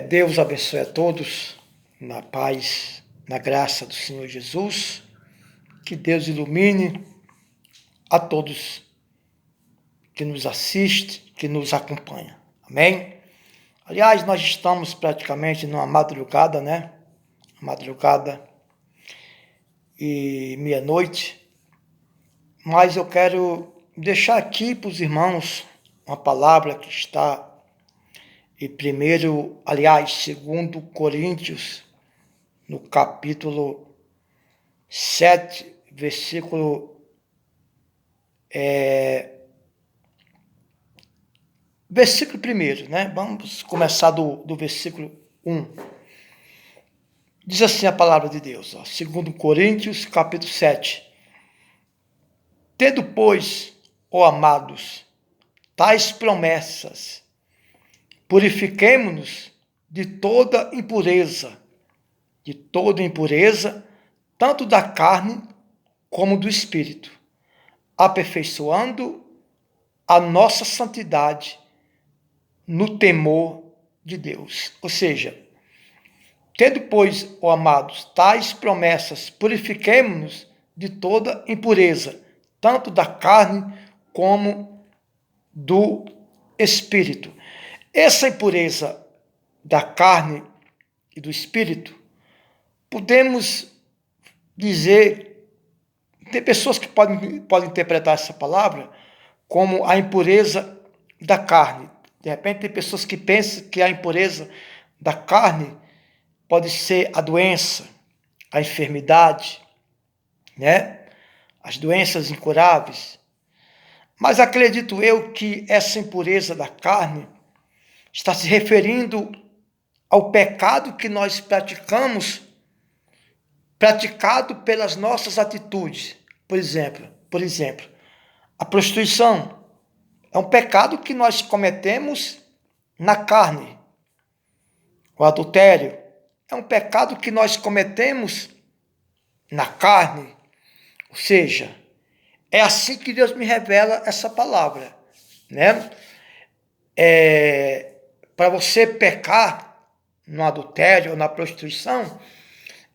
Deus abençoe a todos na paz, na graça do Senhor Jesus. Que Deus ilumine a todos que nos assiste, que nos acompanha. Amém? Aliás, nós estamos praticamente numa madrugada, né? Madrugada e meia-noite. Mas eu quero deixar aqui para os irmãos uma palavra que está em segundo Coríntios, no capítulo 7, versículo 1, né? Vamos começar do versículo 1. Diz assim a palavra de Deus, 2 Coríntios, capítulo 7. Tendo, pois, ó amados, tais promessas, purifiquemo-nos de toda impureza, tanto da carne como do espírito, aperfeiçoando a nossa santidade no temor de Deus. Ou seja, tendo, pois, ó amados, tais promessas, purifiquemo-nos de toda impureza, tanto da carne como do espírito. Essa impureza da carne e do espírito, podemos dizer, tem pessoas que podem interpretar essa palavra como a impureza da carne. De repente tem pessoas que pensam que a impureza da carne pode ser a doença, a enfermidade, né? As doenças incuráveis. Mas acredito eu que essa impureza da carne está se referindo ao pecado que nós praticado pelas nossas atitudes. Por exemplo, a prostituição é um pecado que nós cometemos na carne. O adultério é um pecado que nós cometemos na carne. Ou seja, é assim que Deus me revela essa palavra, né? Para você pecar no adultério ou na prostituição,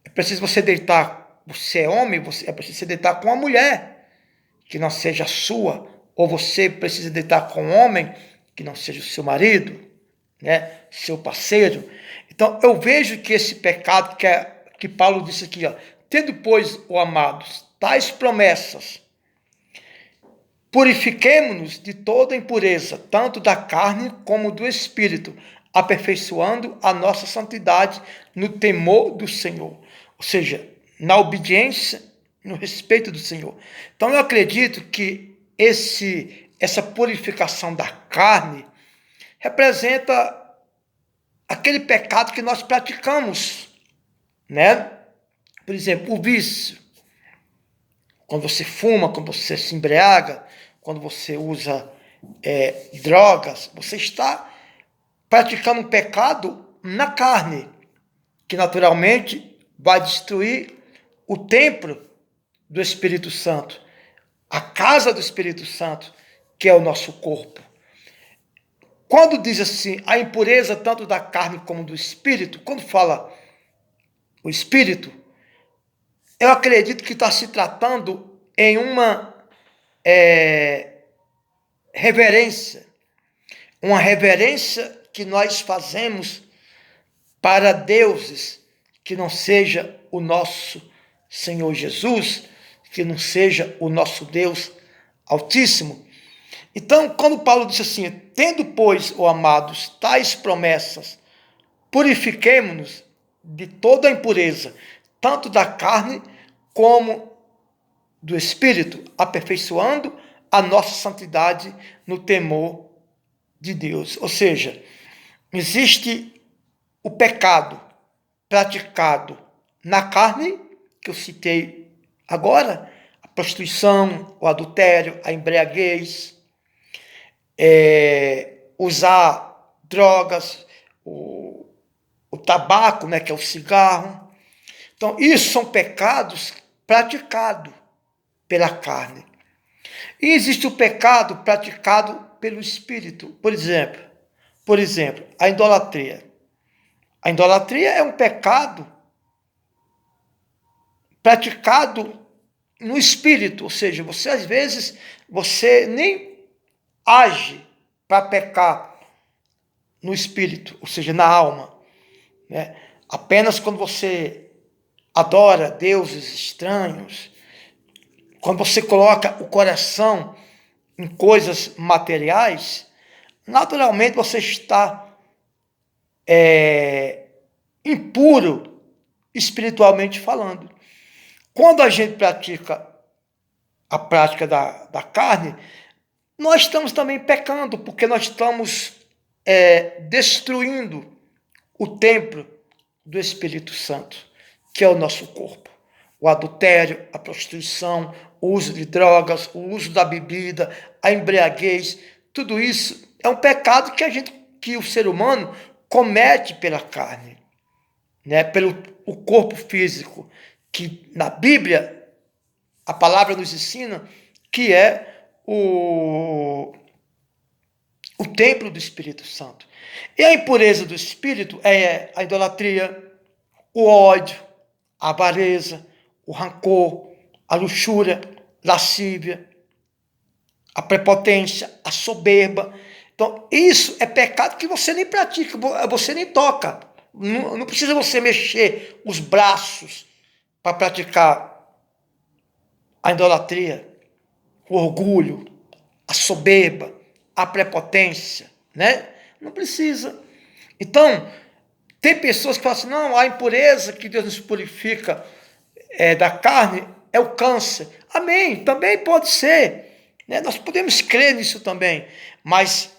é preciso você deitar, você é homem, é preciso você deitar com uma mulher que não seja sua, ou você precisa deitar com um homem que não seja o seu marido, né? Seu parceiro. Então, eu vejo que esse pecado que Paulo disse aqui, tendo, pois, ó amados, tais promessas, purifiquemo-nos de toda impureza, tanto da carne como do espírito, aperfeiçoando a nossa santidade no temor do Senhor. Ou seja, na obediência, no respeito do Senhor. Então eu acredito que essa purificação da carne representa aquele pecado que nós praticamos, né? Por exemplo, o vício. Quando você fuma, quando você se embriaga, quando você usa drogas, você está praticando um pecado na carne, que naturalmente vai destruir o templo do Espírito Santo, a casa do Espírito Santo, que é o nosso corpo. Quando diz assim, a impureza tanto da carne como do espírito, quando fala o espírito, eu acredito que está se tratando em uma reverência que nós fazemos para deuses que não seja o nosso Senhor Jesus, que não seja o nosso Deus Altíssimo. Então, quando Paulo disse assim, tendo, pois, ó amados, tais promessas, purifiquemo-nos de toda a impureza, tanto da carne como do espírito, aperfeiçoando a nossa santidade no temor de Deus. Ou seja, existe o pecado praticado na carne, que eu citei agora, a prostituição, o adultério, a embriaguez, usar drogas, o tabaco, né, que é o cigarro. Então, isso são pecados praticados pela carne. E existe o pecado praticado pelo espírito. Por exemplo, a idolatria. A idolatria é um pecado praticado no espírito, ou seja, você às vezes você nem age para pecar no espírito, ou seja, na alma, né? Apenas quando você adora deuses estranhos, quando você coloca o coração em coisas materiais, naturalmente você está impuro espiritualmente falando. Quando a gente pratica a prática da carne, nós estamos também pecando, porque nós estamos destruindo o templo do Espírito Santo, que é o nosso corpo. O adultério, a prostituição, o uso de drogas, o uso da bebida, a embriaguez, tudo isso é um pecado que o ser humano comete pela carne, né? Pelo o corpo físico, que na Bíblia a palavra nos ensina que é o templo do Espírito Santo. E a impureza do espírito é a idolatria, o ódio, a avareza, o rancor, a luxúria, lascívia, a prepotência, a soberba. Então, isso é pecado que você nem pratica, você nem toca. Não precisa você mexer os braços para praticar a idolatria, o orgulho, a soberba, a prepotência, né? Não precisa. Então, tem pessoas que falam assim, não, a impureza que Deus nos purifica da carne é o câncer. Amém, também pode ser, né? Nós podemos crer nisso também, mas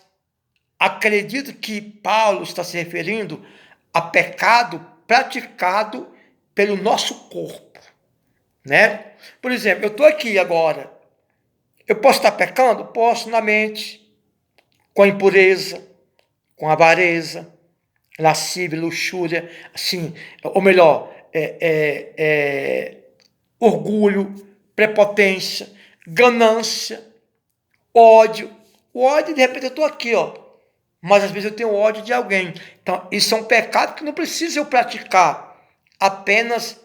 acredito que Paulo está se referindo a pecado praticado pelo nosso corpo, né? Por exemplo, eu estou aqui agora, eu posso estar pecando? Posso, na mente, com a impureza, com a avareza, lascívia, luxúria, assim, ou melhor, orgulho, prepotência, ganância, ódio. O ódio, de repente, eu estou aqui, ó, mas às vezes eu tenho ódio de alguém. Então, isso é um pecado que não precisa eu praticar, apenas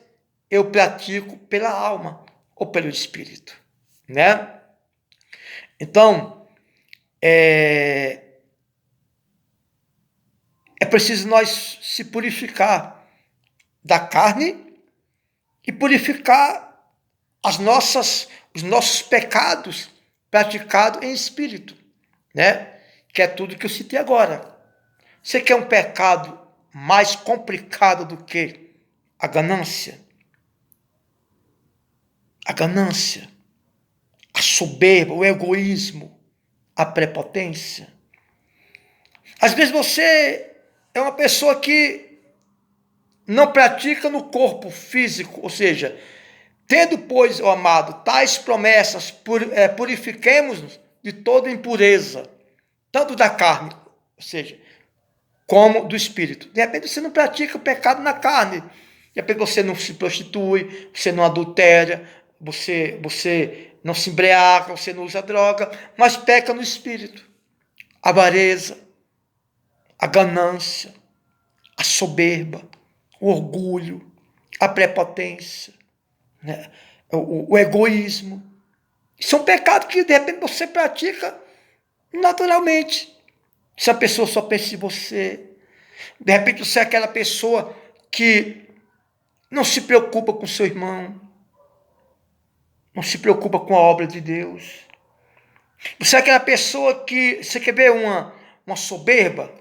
eu pratico pela alma ou pelo espírito, né? Então, é preciso nós se purificar da carne e purificar os nossos pecados praticados em espírito, né? Que é tudo que eu citei agora. Você quer um pecado mais complicado do que a ganância? A ganância, a soberba, o egoísmo, a prepotência. Às vezes você é uma pessoa que não pratica no corpo físico, ou seja, tendo, pois, ó amado, tais promessas, purifiquemos-nos de toda impureza, tanto da carne, ou seja, como do espírito. De repente você não pratica o pecado na carne, de repente você não se prostitui, você não adultera, você não se embriaga, você não usa droga, mas peca no espírito. A avareza, a ganância, a soberba, o orgulho, a prepotência, né? o egoísmo. São pecados que de repente você pratica naturalmente. Se a pessoa só pensa em você, de repente você é aquela pessoa que não se preocupa com seu irmão, não se preocupa com a obra de Deus. Você é aquela pessoa que, você quer ver uma soberba,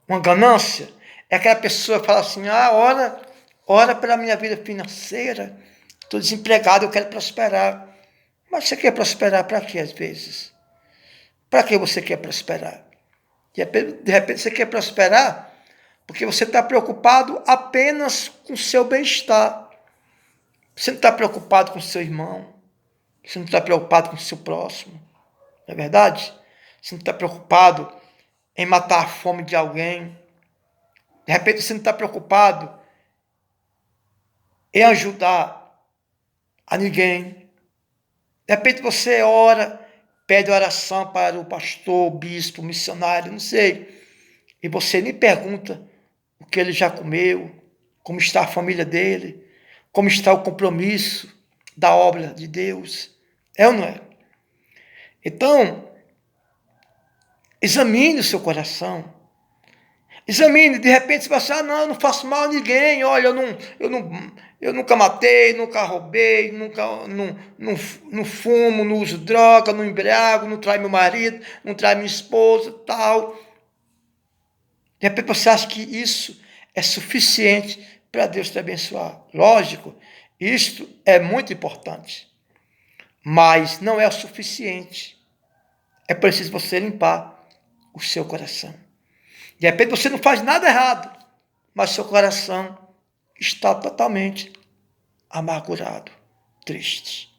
uma ganância? É aquela pessoa que fala assim, ora pela minha vida financeira, estou desempregado, eu quero prosperar. Mas você quer prosperar para quê às vezes? Para que você quer prosperar? De repente você quer prosperar porque você está preocupado apenas com o seu bem-estar. Você não está preocupado com o seu irmão. Você não está preocupado com o seu próximo. Não é verdade? Você não está preocupado em matar a fome de alguém. De repente você não está preocupado em ajudar a ninguém. De repente você ora, pede oração para o pastor, o bispo, o missionário, não sei. E você nem pergunta o que ele já comeu, como está a família dele, como está o compromisso da obra de Deus. É ou não é? Então, examine o seu coração. Examine, de repente você vai assim, não, eu não faço mal a ninguém, olha, eu nunca matei, nunca roubei, não fumo, não uso droga, não embriago, não traio meu marido, não traio minha esposa, tal. De repente você acha que isso é suficiente para Deus te abençoar. Lógico, isto é muito importante, mas não é o suficiente. É preciso você limpar o seu coração. De repente você não faz nada errado, mas seu coração está totalmente amargurado, triste.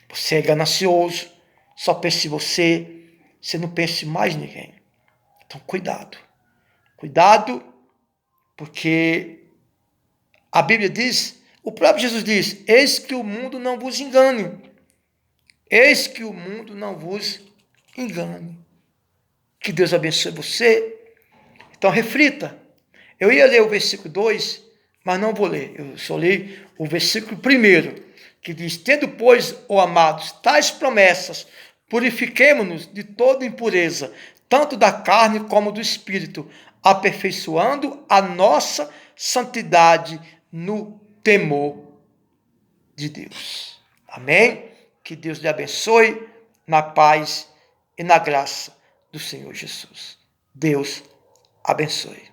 Você é ganancioso, só pensa em você, você não pensa em mais ninguém. Então cuidado. Cuidado, porque a Bíblia diz, o próprio Jesus diz, eis que o mundo não vos engane. Eis que o mundo não vos engane. Que Deus abençoe você. Então reflita. Eu ia ler o versículo 2, mas não vou ler. Eu só li o versículo 1, que diz, tendo, pois, ó amados, tais promessas, purifiquemo-nos de toda impureza, tanto da carne como do espírito, aperfeiçoando a nossa santidade no temor de Deus. Amém? Que Deus lhe abençoe na paz e na graça do Senhor Jesus. Deus abençoe.